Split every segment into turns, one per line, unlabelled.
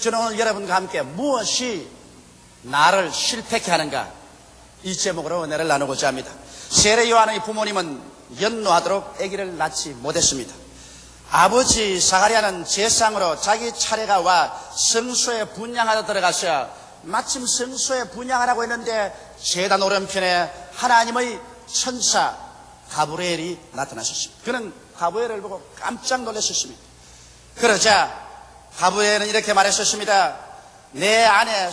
저는 오늘 여러분과 함께 무엇이 나를 실패케 하는가, 이 제목으로 은혜를 나누고자 합니다. 세례 요한의 부모님은 연노하도록 아기를 낳지 못했습니다. 아버지 사가랴는 제상으로 자기 차례가 와 성소에 분향하러 들어가서 마침 성소에 분향하라고 했는데 제단 오른편에 하나님의 천사 가브리엘이 나타나셨습니다. 그는 가브리엘을 보고 깜짝 놀랐었습니다. 그러자 가브리엘은 이렇게 말했었습니다. 내 아내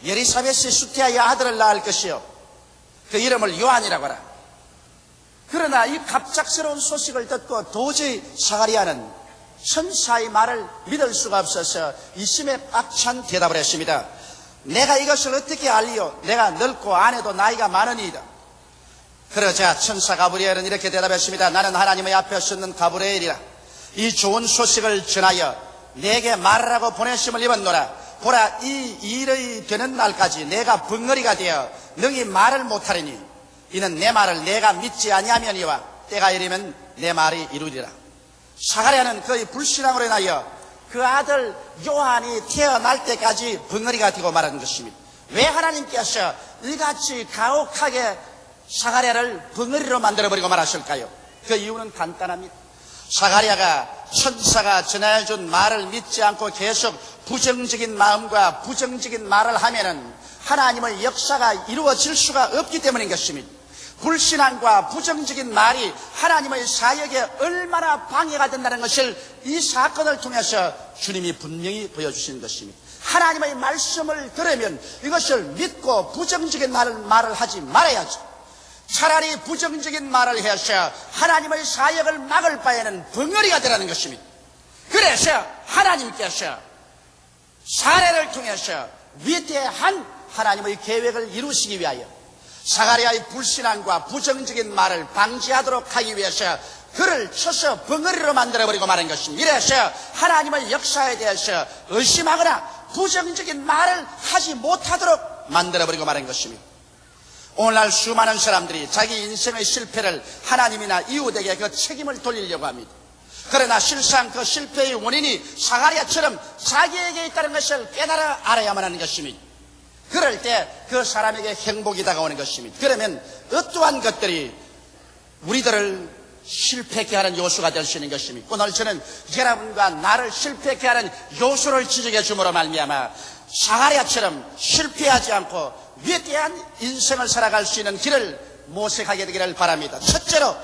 엘리사벳이 수태하여 아들을 낳을 것이요, 그 이름을 요한이라고 하라. 그러나 이 갑작스러운 소식을 듣고 도저히 사가랴는 천사의 말을 믿을 수가 없어서 이심에 빡찬 대답을 했습니다. 내가 이것을 어떻게 알리요? 내가 늙고 아내도 나이가 많으니이다. 그러자 천사 가브리엘은 이렇게 대답했습니다. 나는 하나님의 앞에 섰는 가브리엘이라. 이 좋은 소식을 전하여 내게 말하라고 보내심을 입었노라. 보라, 이 일이 되는 날까지 내가 벙어리가 되어 능히 말을 못하리니 이는 내 말을 내가 믿지 아니하면이와 때가 이르면 내 말이 이루리라. 사가랴는 그의 불신앙으로 인하여 그 아들 요한이 태어날 때까지 벙어리가 되고 말하는 것입니다. 왜 하나님께서 이같이 가혹하게 사가랴를 벙어리로 만들어버리고 말하실까요? 그 이유는 간단합니다. 사가랴가 천사가 전해준 말을 믿지 않고 계속 부정적인 마음과 부정적인 말을 하면은 하나님의 역사가 이루어질 수가 없기 때문인 것입니다. 불신앙과 부정적인 말이 하나님의 사역에 얼마나 방해가 된다는 것을 이 사건을 통해서 주님이 분명히 보여주시는 것입니다. 하나님의 말씀을 들으면 이것을 믿고 부정적인 말을 하지 말아야죠. 차라리 부정적인 말을 해서 하나님의 사역을 막을 바에는 벙어리가 되라는 것입니다. 그래서 하나님께서 사례를 통해서 위대한 하나님의 계획을 이루시기 위하여 사가랴의 불신앙과 부정적인 말을 방지하도록 하기 위해서 그를 쳐서 벙어리로 만들어버리고 말한 것입니다. 이래서 하나님의 역사에 대해서 의심하거나 부정적인 말을 하지 못하도록 만들어버리고 말한 것입니다. 오늘날 수많은 사람들이 자기 인생의 실패를 하나님이나 이웃에게 그 책임을 돌리려고 합니다. 그러나 실상 그 실패의 원인이 사가랴처럼 자기에게 있다는 것을 깨달아 알아야만 하는 것입니다. 그럴 때 그 사람에게 행복이 다가오는 것입니다. 그러면 어떠한 것들이 우리들을 실패케 하는 요소가 될 수 있는 것입니다. 오늘 저는 여러분과 나를 실패케 하는 요소를 지적해 줌으로 말미암아 사가랴처럼 실패하지 않고 위대한 인생을 살아갈 수 있는 길을 모색하게 되기를 바랍니다. 첫째로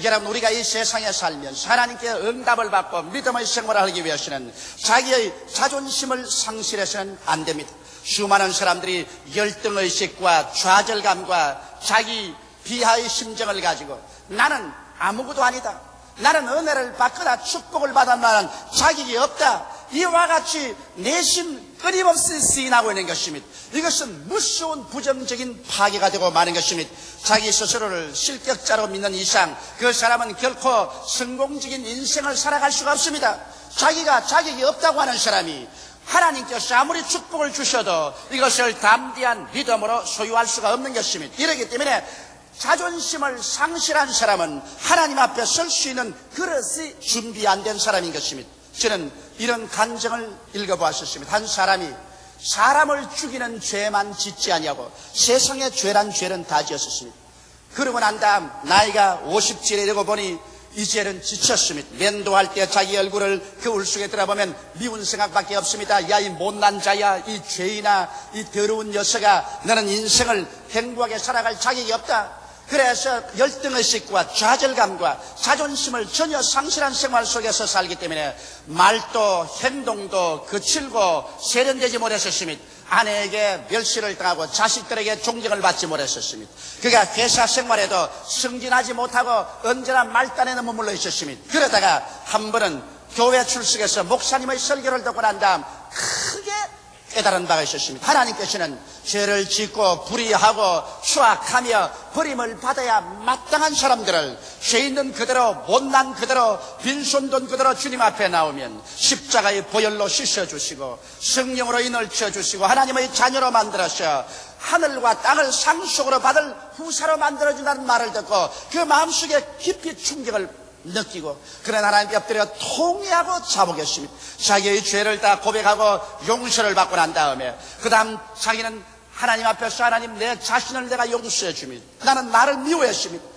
여러분, 우리가 이 세상에 살면서 하나님께 응답을 받고 믿음의 생활을 하기 위해서는 자기의 자존심을 상실해서는 안 됩니다. 수많은 사람들이 열등의식과 좌절감과 자기 비하의 심정을 가지고 나는 아무것도 아니다, 나는 은혜를 받거나 축복을 받았나는 자격이 없다, 이와 같이 내심 끊임없이 시인하고 있는 것입니다. 이것은 무서운 부정적인 파괴가 되고 마는 것입니다. 자기 스스로를 실격자로 믿는 이상 그 사람은 결코 성공적인 인생을 살아갈 수가 없습니다. 자기가 자격이 없다고 하는 사람이 하나님께서 아무리 축복을 주셔도 이것을 담대한 믿음으로 소유할 수가 없는 것입니다. 이렇기 때문에 자존심을 상실한 사람은 하나님 앞에 설 수 있는 그릇이 준비 안 된 사람인 것입니다. 저는 이런 간증을 읽어보았습니다. 한 사람이 사람을 죽이는 죄만 짓지 아니하고 세상의 죄란 죄는 다 지었습니다. 그러고 난 다음 나이가 50쯤에 되고 보니 이제는 지쳤습니다. 면도할 때 자기 얼굴을 거울 속에 들어보면 미운 생각밖에 없습니다. 야, 이 못난 자야, 이 죄인아, 이 더러운 녀석아, 너는 인생을 행복하게 살아갈 자격이 없다. 그래서 열등의식과 좌절감과 자존심을 전혀 상실한 생활 속에서 살기 때문에 말도 행동도 거칠고 세련되지 못했었습니다. 아내에게 멸시를 당하고 자식들에게 존경을 받지 못했었습니다. 그가 회사 생활에도 승진하지 못하고 언제나 말단에는 머물러 있었습니다. 그러다가 한 번은 교회 출석해서 목사님의 설교를 듣고 난 다음 크게 깨달은 바가 있었습니다. 하나님께서는 죄를 짓고 불의하고 추악하며 버림을 받아야 마땅한 사람들을 죄 있는 그대로 못난 그대로 빈손돈 그대로 주님 앞에 나오면 십자가의 보혈로 씻어주시고 성령으로 인을 치어주시고 하나님의 자녀로 만들어서 하늘과 땅을 상속으로 받을 후사로 만들어준다는 말을 듣고 그 마음속에 깊이 충격을 느끼고 그런 하나님께 엎드려 통회하고 자복했습니다. 자기의 죄를 다 고백하고 용서를 받고 난 다음에 그 다음 자기는 하나님 앞에서 하나님 내 자신을 내가 용서해 줍니다. 나는 나를 미워했습니다.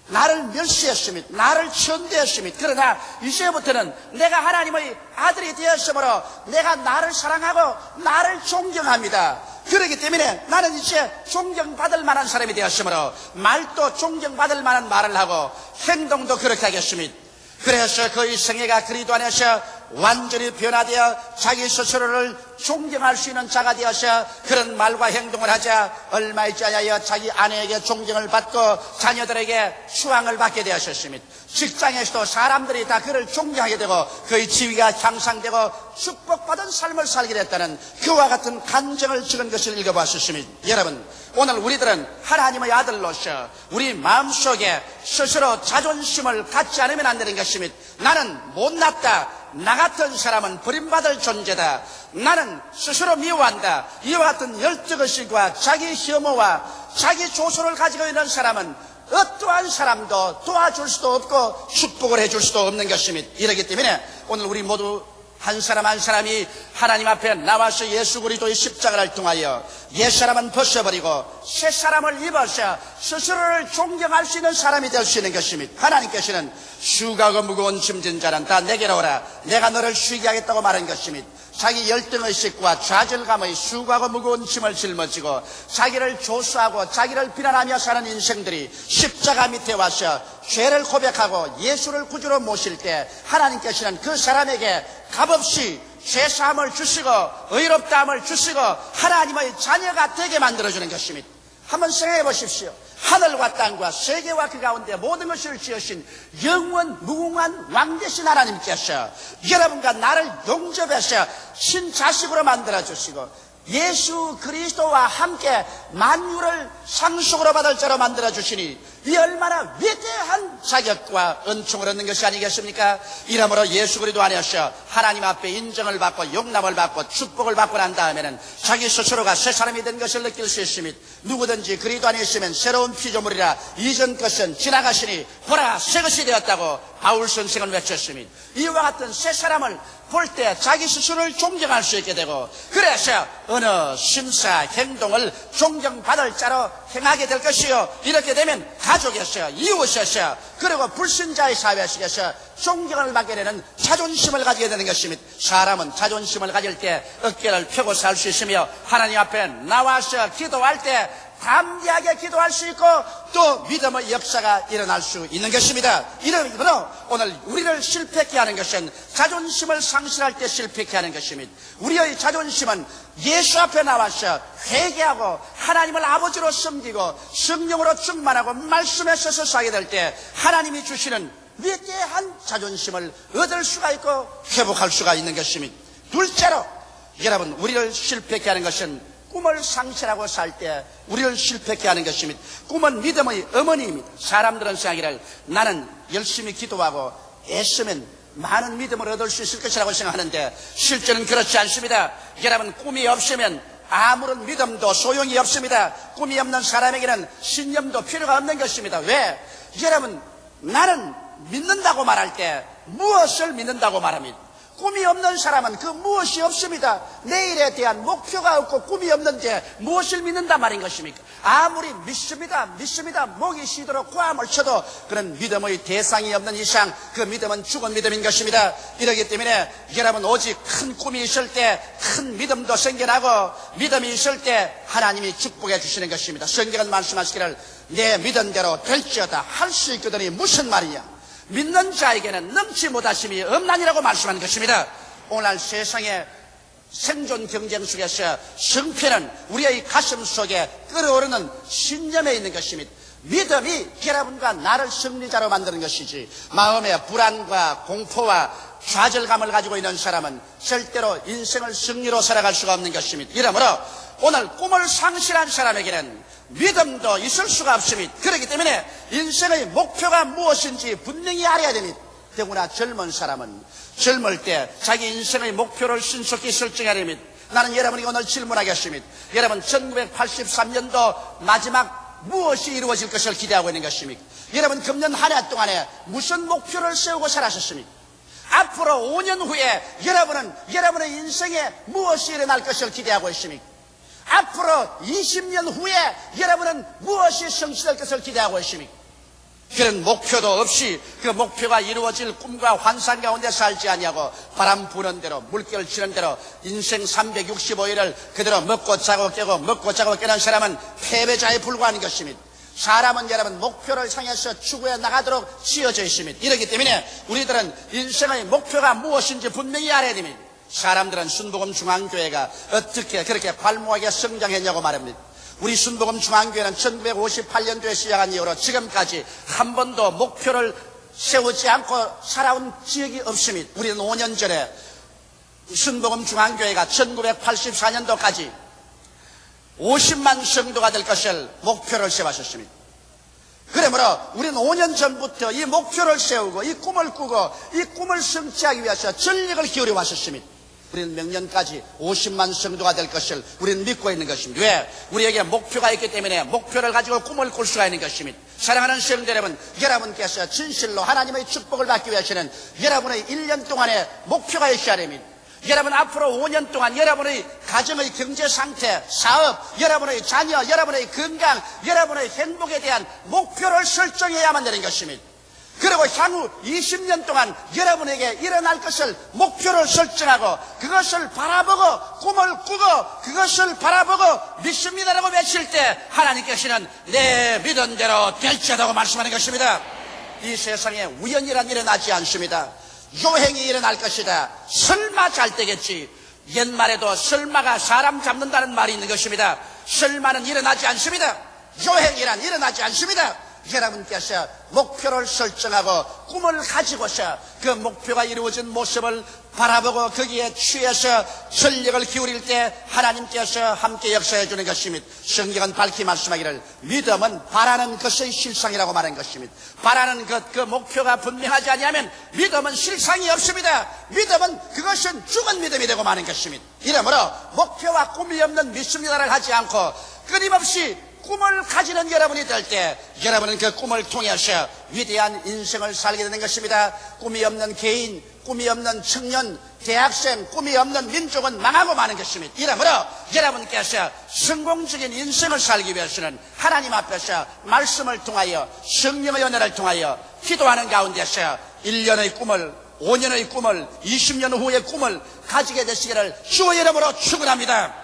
나를 멸시했습니다. 나를 천대했습니다. 그러나 이제부터는 내가 하나님의 아들이 되었으므로 내가 나를 사랑하고 나를 존경합니다. 그렇기 때문에 나는 이제 존경받을 만한 사람이 되었으므로 말도 존경받을 만한 말을 하고 행동도 그렇게 하겠습니다. 그래서 그의 생애가 그리스도 안에서 완전히 변화되어 자기 스스로를 존경할 수 있는 자가 되어서 그런 말과 행동을 하자 얼마 있지 않아야 자기 아내에게 존경을 받고 자녀들에게 수왕을 받게 되었습니다. 직장에서도 사람들이 다 그를 존경하게 되고 그의 지위가 향상되고 축복받은 삶을 살게 됐다는 그와 같은 간증을 적은 것을 읽어봤습니다. 여러분, 오늘 우리들은 하나님의 아들로서 우리 마음속에 스스로 자존심을 갖지 않으면 안 되는 것입니다. 나는 못났다. 나 같은 사람은 버림받을 존재다. 나는 스스로 미워한다. 이와 같은 열등의식과 자기 혐오와 자기 조소를 가지고 있는 사람은 어떠한 사람도 도와줄 수도 없고 축복을 해줄 수도 없는 것입니다. 이렇기 때문에 오늘 우리 모두 한 사람 한 사람이 하나님 앞에 나와서 예수 그리스도의 십자가를 통하여 옛사람은 벗어버리고 새사람을 입어서 스스로를 존경할 수 있는 사람이 될 수 있는 것입니다. 하나님께서는 수고하고 무거운 짐진 자는 다 내게로 오라. 내가 너를 쉬게 하겠다고 말한 것입니다. 자기 열등의식과 좌절감의 수고하고 무거운 짐을 짊어지고 자기를 조수하고 자기를 비난하며 사는 인생들이 십자가 밑에 와서 죄를 고백하고 예수를 구주로 모실 때 하나님께서는 그 사람에게 값없이 죄사함을 주시고 의롭다함을 주시고 하나님의 자녀가 되게 만들어주는 것입니다. 한번 생각해 보십시오. 하늘과 땅과 세계와 그 가운데 모든 것을 지으신 영원 무궁한 왕 되신 하나님께서 여러분과 나를 용접해서 신자식으로 만들어주시고 예수 그리스도와 함께 만유를 상속으로 받을 자로 만들어주시니 이 얼마나 위대한 자격과 은총을 얻는 것이 아니겠습니까? 이러므로 예수 그리스도 안에서 하나님 앞에 인정을 받고 용납을 받고 축복을 받고 난 다음에는 자기 스스로가 새 사람이 된 것을 느낄 수 있습니다. 누구든지 그리스도 안에 있으면 새로운 피조물이라 이전 것은 지나가시니 보라 새 것이 되었다고 바울 선생은 외쳤습니다. 이와 같은 새 사람을 볼 때 자기 스스로를 존경할 수 있게 되고 그래서 어느 심사 행동을 존경받을 자로 행하게 될 것이요 이렇게 되면 가족에서 이웃에서 그리고 불신자의 사회식에서 존경을 받게 되는 자존심을 가지게 되는 것입니다. 사람은 자존심을 가질 때 어깨를 펴고 살 수 있으며 하나님 앞에 나와서 기도할 때 담대하게 기도할 수 있고 또 믿음의 역사가 일어날 수 있는 것입니다. 이러므로 오늘 우리를 실패케 하는 것은 자존심을 상실할 때 실패케 하는 것입니다. 우리의 자존심은 예수 앞에 나와서 회개하고 하나님을 아버지로 섬기고 성령으로 충만하고 말씀에 서서 살게 될 때 하나님이 주시는 위대한 자존심을 얻을 수가 있고 회복할 수가 있는 것입니다. 둘째로 여러분 우리를 실패케 하는 것은 꿈을 상실하고 살 때 우리를 실패케 하는 것입니다. 꿈은 믿음의 어머니입니다. 사람들은 생각하기를 나는 열심히 기도하고 애쓰면 많은 믿음을 얻을 수 있을 것이라고 생각하는데 실제는 그렇지 않습니다. 여러분 꿈이 없으면 아무런 믿음도 소용이 없습니다. 꿈이 없는 사람에게는 신념도 필요가 없는 것입니다. 왜? 여러분 나는 믿는다고 말할 때 무엇을 믿는다고 말합니다. 꿈이 없는 사람은 그 무엇이 없습니다. 내일에 대한 목표가 없고 꿈이 없는데 무엇을 믿는단 말인 것입니까? 아무리 믿습니다 목이 쉬도록 고함을 쳐도 그런 믿음의 대상이 없는 이상 그 믿음은 죽은 믿음인 것입니다. 이러기 때문에 여러분 오직 큰 꿈이 있을 때 큰 믿음도 생겨나고 믿음이 있을 때 하나님이 축복해 주시는 것입니다. 성경은 말씀하시기를 내 믿은 대로 될지어다 할 수 있거든이 무슨 말이냐? 믿는 자에게는 넘지 못하심이 없나니라고 말씀한 것입니다. 오늘 세상의 생존 경쟁 속에서 승패는 우리의 가슴 속에 끓어오르는 신념에 있는 것입니다. 믿음이 여러분과 나를 승리자로 만드는 것이지 마음의 불안과 공포와 좌절감을 가지고 있는 사람은 절대로 인생을 승리로 살아갈 수가 없는 것입니다. 이러므로 오늘 꿈을 상실한 사람에게는 믿음도 있을 수가 없습니다. 그렇기 때문에 인생의 목표가 무엇인지 분명히 알아야 됩니다. 더구나 젊은 사람은 젊을 때 자기 인생의 목표를 신속히 설정해야 됩니다. 나는 여러분에게 오늘 질문하겠습니다. 여러분 1983년도 마지막 무엇이 이루어질 것을 기대하고 있는 것입니까? 여러분 금년 한 해 동안에 무슨 목표를 세우고 살았습니까? 앞으로 5년 후에 여러분은 여러분의 인생에 무엇이 일어날 것을 기대하고 있습니까? 앞으로 20년 후에 여러분은 무엇이 성취될 것을 기대하고 있습니까? 그런 목표도 없이 그 목표가 이루어질 꿈과 환상 가운데 살지 아니하고 바람 부는 대로 물결 치는 대로 인생 365일을 그대로 먹고 자고 깨고 먹고 자고 깨는 사람은 패배자에 불과한 것입니다. 사람은 여러분 목표를 향해서 추구해 나가도록 지어져 있습니다. 이렇기 때문에 우리들은 인생의 목표가 무엇인지 분명히 알아야 됩니다. 사람들은 순복음 중앙교회가 어떻게 그렇게 발모하게 성장했냐고 말합니다. 우리 순복음 중앙교회는 1958년도에 시작한 이후로 지금까지 한 번도 목표를 세우지 않고 살아온 지역이 없습니다. 우리는 5년 전에 순복음 중앙교회가 1984년도까지 50만 성도가 될 것을 목표를 세웠습니다. 그러므로 우리는 5년 전부터 이 목표를 세우고 이 꿈을 꾸고 이 꿈을 성취하기 위해서 전력을 기울여 왔었습니다. 우리는 명년까지 50만 성도가 될 것을 우리는 믿고 있는 것입니다. 왜? 우리에게 목표가 있기 때문에 목표를 가지고 꿈을 꿀 수가 있는 것입니다. 사랑하는 성도 여러분, 여러분께서 진실로 하나님의 축복을 받기 위해서는 여러분의 1년 동안의 목표가 있어야 됩니다. 여러분 앞으로 5년 동안 여러분의 가정의 경제 상태, 사업, 여러분의 자녀, 여러분의 건강, 여러분의 행복에 대한 목표를 설정해야만 되는 것입니다. 그리고 향후 20년 동안 여러분에게 일어날 것을 목표를 설정하고 그것을 바라보고 꿈을 꾸고 그것을 바라보고 믿습니다라고 외칠 때 하나님께서는 내 믿은 대로 될지어다고 말씀하는 것입니다. 이 세상에 우연이란 일어나지 않습니다. 요행이 일어날 것이다. 설마 잘 되겠지. 옛말에도 설마가 사람 잡는다는 말이 있는 것입니다. 설마는 일어나지 않습니다. 요행이란 일어나지 않습니다. 여러분께서 목표를 설정하고 꿈을 가지고서 그 목표가 이루어진 모습을 바라보고 거기에 취해서 전력을 기울일 때 하나님께서 함께 역사해 주는 것입니다. 성경은 밝히 말씀하기를 믿음은 바라는 것의 실상이라고 말한 것입니다. 바라는 것, 그 목표가 분명하지 아니하면 믿음은 실상이 없습니다. 믿음은 그것은 죽은 믿음이 되고 마는 것입니다. 이러므로 목표와 꿈이 없는 믿습니다를 하지 않고 끊임없이 꿈을 가지는 여러분이 될 때 여러분은 그 꿈을 통해서 위대한 인생을 살게 되는 것입니다. 꿈이 없는 개인, 꿈이 없는 청년, 대학생, 꿈이 없는 민족은 망하고 마는 것입니다. 이러므로 여러분께서 성공적인 인생을 살기 위해서는 하나님 앞에서 말씀을 통하여 성령의 은혜를 통하여 기도하는 가운데서 1년의 꿈을 5년의 꿈을 20년 후의 꿈을 가지게 되시기를 주의 이름으로 축원합니다.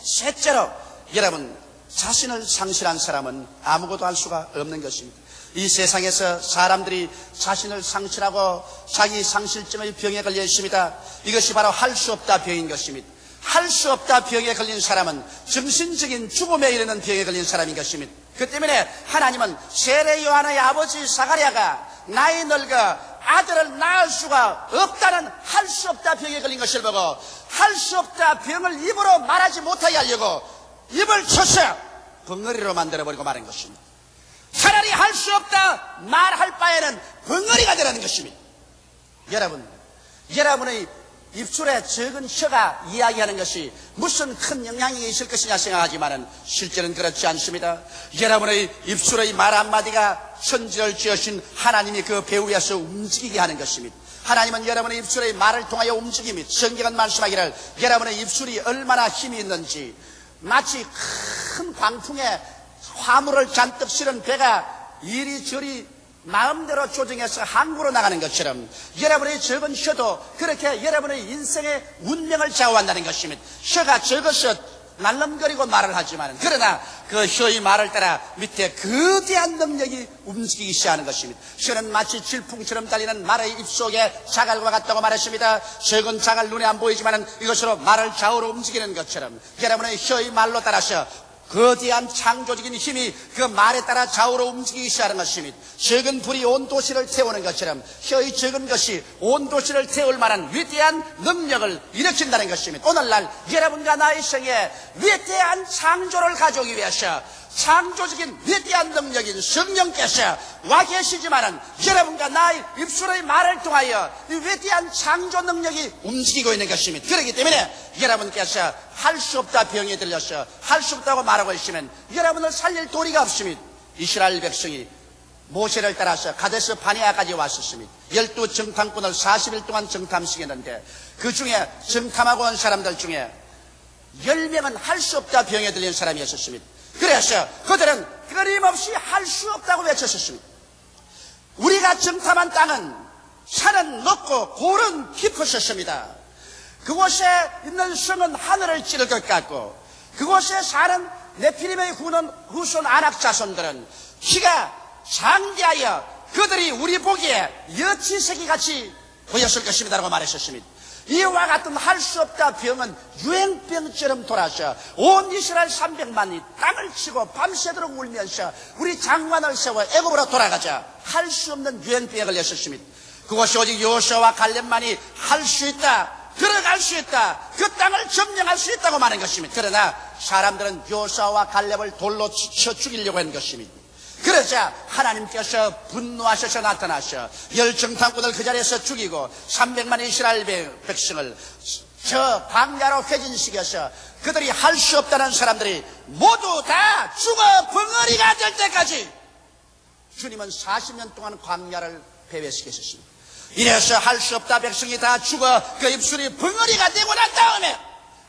셋째로 여러분 자신을 상실한 사람은 아무것도 할 수가 없는 것입니다. 이 세상에서 사람들이 자신을 상실하고 자기 상실증의 병에 걸려 있습니다. 이것이 바로 할 수 없다 병인 것입니다. 할 수 없다 병에 걸린 사람은 정신적인 죽음에 이르는 병에 걸린 사람인 것입니다. 그 때문에 하나님은 세례 요한의 아버지 사가랴가 나이 늙어 아들을 낳을 수가 없다는 할 수 없다 병에 걸린 것을 보고 할 수 없다 병을 입으로 말하지 못하게 하려고 입을 쳐서 벙어리로 만들어버리고 말한 것입니다. 차라리 할 수 없다 말할 바에는 벙어리가 되라는 것입니다. 여러분의 입술에 적은 혀가 이야기하는 것이 무슨 큰 영향이 있을 것이냐 생각하지만 실제는 그렇지 않습니다. 여러분의 입술의 말 한마디가 천지를 지으신 하나님이 그 배후에서 움직이게 하는 것입니다. 하나님은 여러분의 입술의 말을 통하여 움직입니다. 성경은 말씀하기를 여러분의 입술이 얼마나 힘이 있는지 마치 큰 광풍에 화물을 잔뜩 실은 배가 이리저리 마음대로 조정해서 항구로 나가는 것처럼 여러분의 적은 혀도 그렇게 여러분의 인생의 운명을 좌우한다는 것입니다. 혀가 적어서 날름거리고 말을 하지만 그러나 그 혀의 말을 따라 밑에 거대한 능력이 움직이기 시작하는 것입니다. 혀는 마치 질풍처럼 달리는 말의 입속에 자갈과 같다고 말했습니다. 적은 자갈 눈에 안 보이지만 이것으로 말을 좌우로 움직이는 것처럼 여러분의 혀의 말로 따라서 거대한 창조적인 힘이 그 말에 따라 좌우로 움직이기 시작하는 것입니다. 적은 불이 온 도시를 태우는 것처럼 혀의 적은 것이 온 도시를 태울 만한 위대한 능력을 일으킨다는 것입니다. 오늘날 여러분과 나의 생에 위대한 창조를 가져오기 위해서 창조적인 위대한 능력인 성령께서 와 계시지만은 여러분과 나의 입술의 말을 통하여 이 위대한 창조 능력이 움직이고 있는 것입니다. 그렇기 때문에 여러분께서 할 수 없다 병에 들려서 할 수 없다고 말하고 있으면 여러분을 살릴 도리가 없습니다. 이스라엘 백성이 모세를 따라서 가데스 바네아까지 왔었습니다. 12정탐꾼을 40일 동안 정탐시켰는데 그 중에 정탐하고 온 사람들 중에 10명은 할 수 없다 병에 들린 사람이었습니다. 그래서 그들은 끊임없이 할 수 없다고 외쳤습니다. 우리가 정탐한 땅은 산은 높고 골은 깊었습니다. 그곳에 있는 성은 하늘을 찌를 것 같고 그곳에 사는 네피림의 후손 아낙 자손들은 키가 장대하여 그들이 우리 보기에 여치새끼같이 보였을 것입니다 라고 말했었습니다. 이와 같은 할 수 없다 병은 유행병처럼 돌아서 온 이스라엘 300만이 땅을 치고 밤새도록 울면서 우리 장관을 세워 애굽으로 돌아가자 할 수 없는 유행병을 냈었습니다. 그것이 오직 여호수아와 갈렙만이 할 수 있다, 들어갈 수 있다, 그 땅을 점령할 수 있다고 말한 것입니다. 그러나 사람들은 여호수아와 갈렙을 돌로 쳐 죽이려고 한 것입니다. 그러자 하나님께서 분노하셔서 나타나셔 열정탐꾼을 그 자리에서 죽이고 300만 이스라엘 백성을 저 광야로 회진시켜서 그들이 할 수 없다는 사람들이 모두 다 죽어 벙어리가 될 때까지 주님은 40년 동안 광야를 배회시키셨습니다. 이래서 할 수 없다 백성이 다 죽어 그 입술이 벙어리가 되고 난 다음에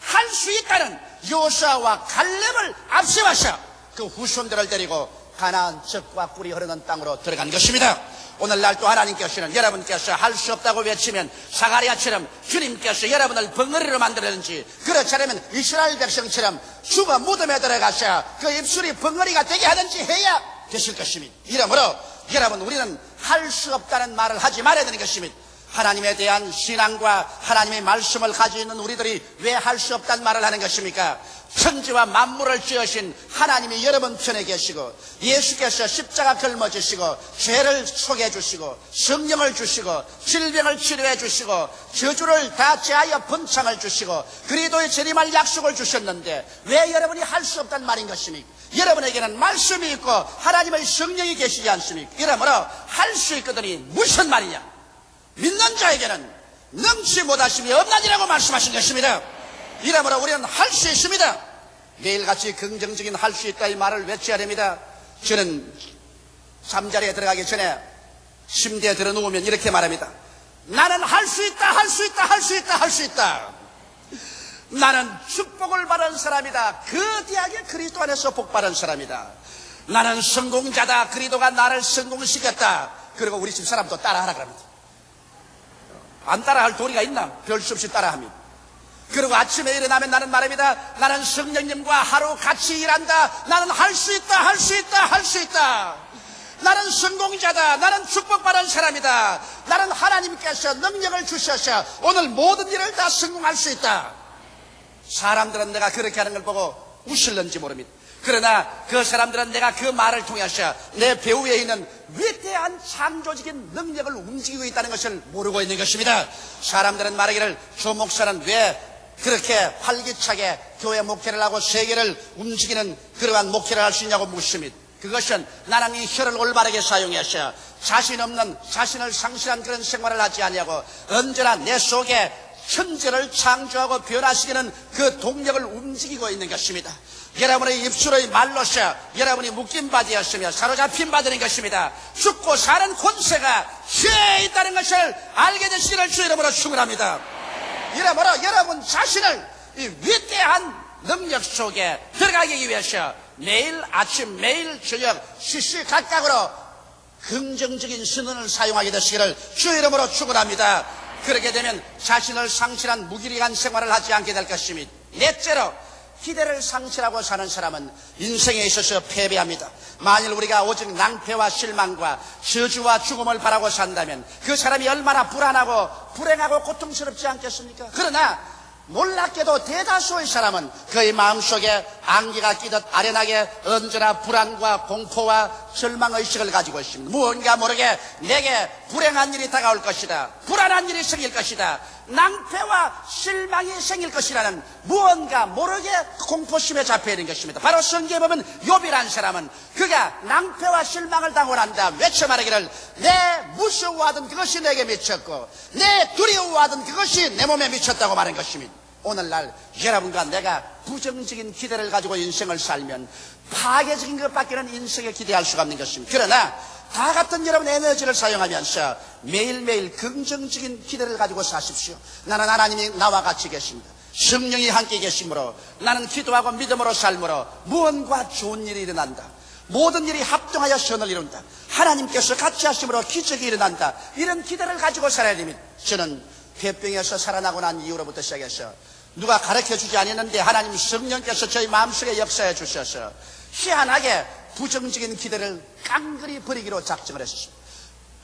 할 수 있다는 여호수아와 갈렙을 앞세워서 그 후손들을 데리고 가나안 젖과 꿀이 흐르는 땅으로 들어간 것입니다. 오늘날 또 하나님께서는 여러분께서 할 수 없다고 외치면 사가랴처럼 주님께서 여러분을 벙어리로 만들었는지 그렇지 않으면 이스라엘 백성처럼 죽어 무덤에 들어가서 그 입술이 벙어리가 되게 하든지 해야 되실 것입니다. 이러므로 여러분 우리는 할 수 없다는 말을 하지 말아야 되는 것입니다. 하나님에 대한 신앙과 하나님의 말씀을 가지고 있는 우리들이 왜 할 수 없다는 말을 하는 것입니까? 천지와 만물을 지으신 하나님이 여러분 편에 계시고 예수께서 십자가 걸머지시고 죄를 속해 주시고 성령을 주시고 질병을 치료해 주시고 저주를 다 제하여 번창을 주시고 그리스도의 재림할 약속을 주셨는데 왜 여러분이 할 수 없다는 말인 것입니까? 여러분에게는 말씀이 있고 하나님의 성령이 계시지 않습니까? 이러므로 할 수 있거든이 무슨 말이냐? 믿는 자에게는 능치 못하심이 없나니라고 말씀하신 것입니다. 이러므로 우리는 할 수 있습니다. 매일같이 긍정적인 할 수 있다 이 말을 외쳐야 됩니다. 저는 잠자리에 들어가기 전에 침대에 들어 누우면 이렇게 말합니다. 나는 할 수 있다, 할 수 있다, 할 수 있다, 할 수 있다. 나는 축복을 받은 사람이다. 그 대학에 그리스도 안에서 복 받은 사람이다. 나는 성공자다. 그리스도가 나를 성공시켰다. 그리고 우리 집 사람도 따라하라 그럽니다. 안 따라할 도리가 있나? 별 수 없이 따라합니다. 그리고 아침에 일어나면 나는 말합니다. 나는 성령님과 하루 같이 일한다. 나는 할 수 있다, 할 수 있다, 할 수 있다. 나는 성공자다. 나는 축복받은 사람이다. 나는 하나님께서 능력을 주셔서 오늘 모든 일을 다 성공할 수 있다. 사람들은 내가 그렇게 하는 걸 보고 웃을는지 모릅니다. 그러나 그 사람들은 내가 그 말을 통해서 내 배후에 있는 위대한 창조적인 능력을 움직이고 있다는 것을 모르고 있는 것입니다. 사람들은 말하기를 조 목사는 왜 그렇게 활기차게 교회 목회를 하고 세계를 움직이는 그러한 목회를 할 수 있냐고 묻습니다. 그것은 나는 이 혀를 올바르게 사용해서 자신 없는 자신을 상실한 그런 생활을 하지 않냐고 언제나 내 속에 천재를 창조하고 변화시키는 그 동력을 움직이고 있는 것입니다. 여러분의 입술의 말로서 여러분이 묶임받이었으며 사로잡힌 받는 것입니다. 죽고 사는 권세가 혀에 있다는 것을 알게 되시기를 주 이름으로 축원합니다. 이러므로 여러분 자신을 이 위대한 능력 속에 들어가기 위해서 매일 아침 매일 저녁 시시각각으로 긍정적인 신언을 사용하게 되시기를 주 이름으로 축원합니다. 그렇게 되면 자신을 상실한 무기력한 생활을 하지 않게 될 것입니다. 넷째로 기대를 상실하고 사는 사람은 인생에 있어서 패배합니다. 만일 우리가 오직 낭패와 실망과 저주와 죽음을 바라고 산다면 그 사람이 얼마나 불안하고 불행하고 고통스럽지 않겠습니까? 그러나 놀랍게도 대다수의 사람은 그의 마음속에 안개가 끼듯 아련하게 언제나 불안과 공포와 절망의식을 가지고 있습니다. 무언가 모르게 내게 불행한 일이 다가올 것이다. 불안한 일이 생길 것이다. 낭패와 실망이 생길 것이라는 무언가 모르게 공포심에 잡혀있는 것입니다. 바로 성경에 보면 욥이라는 사람은 그가 낭패와 실망을 당하고 난다 외쳐 말하기를 내 무서워하던 그것이 내게 미쳤고 내 두려워하던 그것이 내 몸에 미쳤다고 말한 것입니다. 오늘날 여러분과 내가 부정적인 기대를 가지고 인생을 살면 파괴적인 것밖에는 인생에 기대할 수가 없는 것입니다. 그러나 다 같은 여러분 에너지를 사용하면서 매일매일 긍정적인 기대를 가지고 사십시오. 나는 하나님이 나와 같이 계십니다. 성령이 함께 계심으로 나는 기도하고 믿음으로 삶으로 무언가 좋은 일이 일어난다. 모든 일이 합동하여 선을 이룬다. 하나님께서 같이 하심으로 기적이 일어난다. 이런 기대를 가지고 살아야 됩니다. 저는 폐병에서 살아나고 난 이후로부터 시작해서 누가 가르쳐주지 않았는데 하나님 성령께서 저희 마음속에 역사해 주셔서 희한하게 부정적인 기대를 깡그리 버리기로 작정을 했습니다.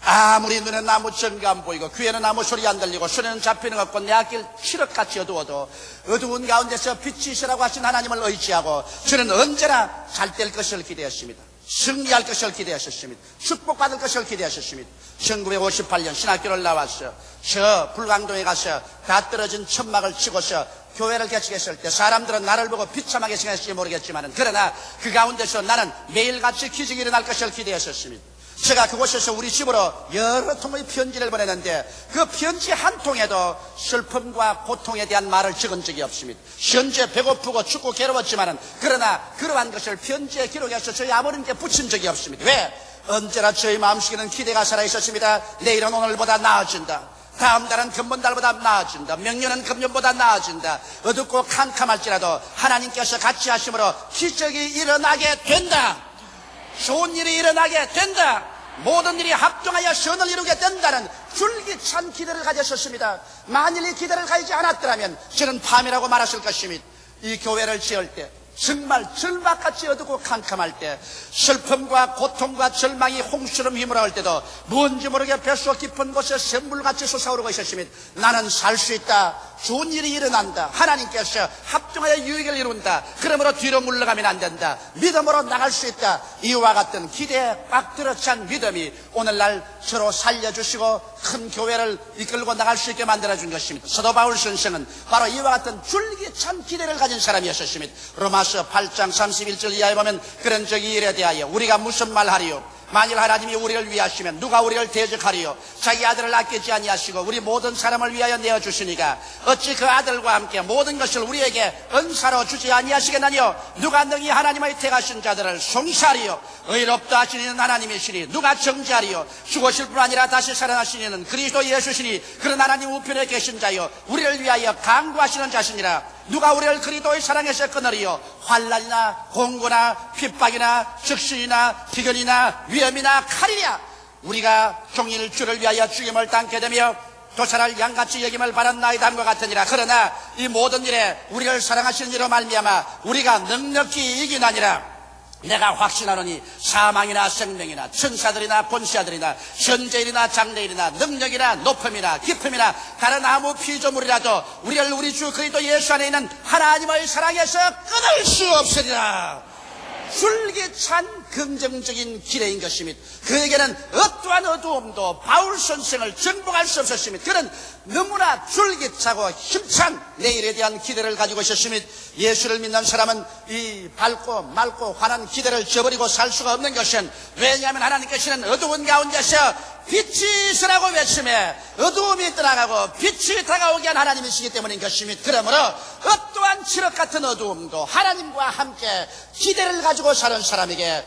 아무리 눈에 아무 증거 안 보이고 귀에는 아무 소리 안 들리고 손에는 잡히는 것 없고 내 앞길 칠흑같이 어두워도 어두운 가운데서 빛이 있으라고 하신 하나님을 의지하고 저는 언제나 잘 될 것을 기대했습니다. 승리할 것을 기대하셨습니다. 축복받을 것을 기대하셨습니다. 1958년 신학교를 나와서 저 불광동에 가서 다 떨어진 천막을 치고서 교회를 개척했을 때 사람들은 나를 보고 비참하게 생각했을지 모르겠지만 그러나 그 가운데서 나는 매일같이 기적이 일어날 것을 기대했었습니다. 제가 그곳에서 우리 집으로 여러 통의 편지를 보내는데 그 편지 한 통에도 슬픔과 고통에 대한 말을 적은 적이 없습니다. 현재 배고프고 춥고 괴로웠지만은 그러나 그러한 것을 편지에 기록해서 저희 아버님께 붙인 적이 없습니다. 왜? 언제나 저희 마음속에는 기대가 살아있었습니다. 내일은 오늘보다 나아진다. 다음 달은 금번달보다 나아진다. 명년은 금년보다 나아진다. 어둡고 캄캄할지라도 하나님께서 같이 하심으로 기적이 일어나게 된다. 좋은 일이 일어나게 된다. 모든 일이 합동하여 선을 이루게 된다는 줄기찬 기대를 가졌었습니다. 만일 이 기대를 가지지 않았더라면 저는 밤이라고 말했을 것입니다. 이 교회를 지을 때 정말 절막같이 어둡고 캄캄할 때 슬픔과 고통과 절망이 홍수처럼 휘몰아올 때도 뭔지 모르게 뱃속 깊은 곳에 샘물같이 솟아오르고 있었습니다. 나는 살 수 있다. 좋은 일이 일어난다. 하나님께서 합동하여 유익을 이룬다. 그러므로 뒤로 물러가면 안 된다. 믿음으로 나갈 수 있다. 이와 같은 기대에 꽉 들어찬 믿음이 오늘날 저로 살려주시고 큰 교회를 이끌고 나갈 수 있게 만들어준 것입니다. 사도 바울 선생은 바로 이와 같은 줄기찬 기대를 가진 사람이었습니다. 로마서 8장 31절 이하에 보면 그런 적이 일에 대하여 우리가 무슨 말 하리요? 만일 하나님이 우리를 위하시면 누가 우리를 대적하리요? 자기 아들을 아끼지 아니하시고 우리 모든 사람을 위하여 내어주시니까 어찌 그 아들과 함께 모든 것을 우리에게 은사로 주지 아니하시겠나니요? 누가 능히 하나님의 택하신 자들을 송사하리요? 의롭다 하시는 하나님이시니 누가 정죄하리요? 죽으실 뿐 아니라 다시 살아나시는 그리스도 예수시니 그런 하나님 우편에 계신 자요 우리를 위하여 강구하시는 자시니라. 누가 우리를 그리스도의 사랑에서 끊으리요? 환난이나 공고나 핍박이나 적신이나 비견이나 위험이나 칼이랴. 우리가 종일 주를 위하여 죽임을 당게 되며 도살할 양같이 여김을 받았나이다 함과 같으니라. 그러나 이 모든 일에 우리를 사랑하시는 이로 말미암아 우리가 넉넉히 이기나니라. 내가 확신하노니 사망이나 생명이나 천사들이나 권세자들이나 현재일이나 장래일이나 능력이나 높음이나 깊음이나 다른 아무 피조물이라도 우리를 우리 주 그리스도 예수 안에 있는 하나님의 사랑에서 끊을 수 없으리라. 줄기찬 긍정적인 기대인 것입니다. 그에게는 어떠한 어두움도 바울 선생을 정복할 수 없었습니다. 그는 너무나 줄기차고 힘찬 내일에 대한 기대를 가지고 있었습니다. 예수를 믿는 사람은 이 밝고 맑고 환한 기대를 저버리고 살 수가 없는 것은 왜냐하면 하나님께서는 어두운 가운데서 빛이 있으라고 외치며 어두움이 떠나가고 빛이 다가오게 한 하나님이시기 때문인 것입니다. 그러므로 어떠한 칠흑 같은 어두움도 하나님과 함께 기대를 가지고 사는 사람에게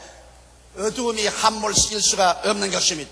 어두움이 함몰시킬 수가 없는 것입니다.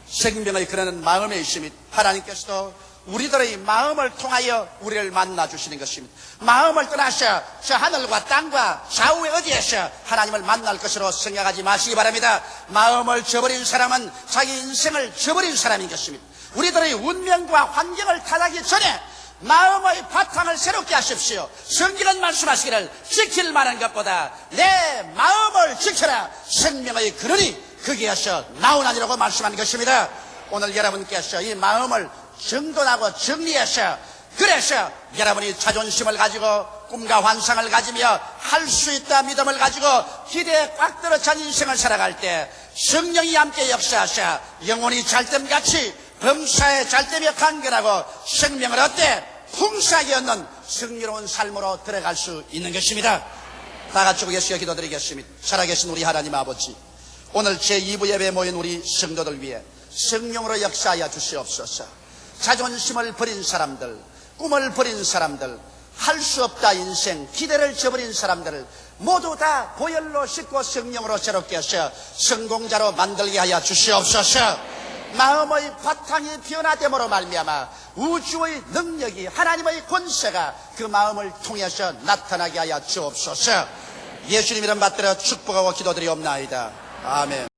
생명의 근원은 마음에 있습니다. 하나님께서도 우리들의 마음을 통하여 우리를 만나주시는 것입니다. 마음을 떠나서 저 하늘과 땅과 좌우에 어디에서 하나님을 만날 것으로 생각하지 마시기 바랍니다. 마음을 저버린 사람은 자기 인생을 저버린 사람인 것입니다. 우리들의 운명과 환경을 타락하기 전에 마음의 바탕을 새롭게 하십시오. 성경은 말씀하시기를 지킬 만한 것보다 내 마음을 지켜라. 생명의 근원이 거기에서 나오나니라고 말씀하는 것입니다. 오늘 여러분께서 이 마음을 정돈하고 정리해서 그래서 여러분이 자존심을 가지고 꿈과 환상을 가지며 할 수 있다 믿음을 가지고 기대에 꽉 들어찬 인생을 살아갈 때 성령이 함께 역사하셔 영혼이 잘됨같이 범사에 잘됨에 간결하고 생명을 얻되 풍성하게 얻는 승리로운 삶으로 들어갈 수 있는 것입니다. 다 같이 계시어 기도드리겠습니다. 살아계신 우리 하나님 아버지, 오늘 제2부 예배에 모인 우리 성도들 위해 성령으로 역사하여 주시옵소서. 자존심을 버린 사람들, 꿈을 버린 사람들, 할 수 없다 인생, 기대를 저버린 사람들을 모두 다 보혈로 씻고 성령으로 새롭게 하셔 성공자로 만들게 하여 주시옵소서. 마음의 바탕이 변화됨으로 말미암아 우주의 능력이, 하나님의 권세가 그 마음을 통해서 나타나게 하여 주옵소서. 예수님 이름 받들어 축복하고 기도드리옵나이다. 아멘.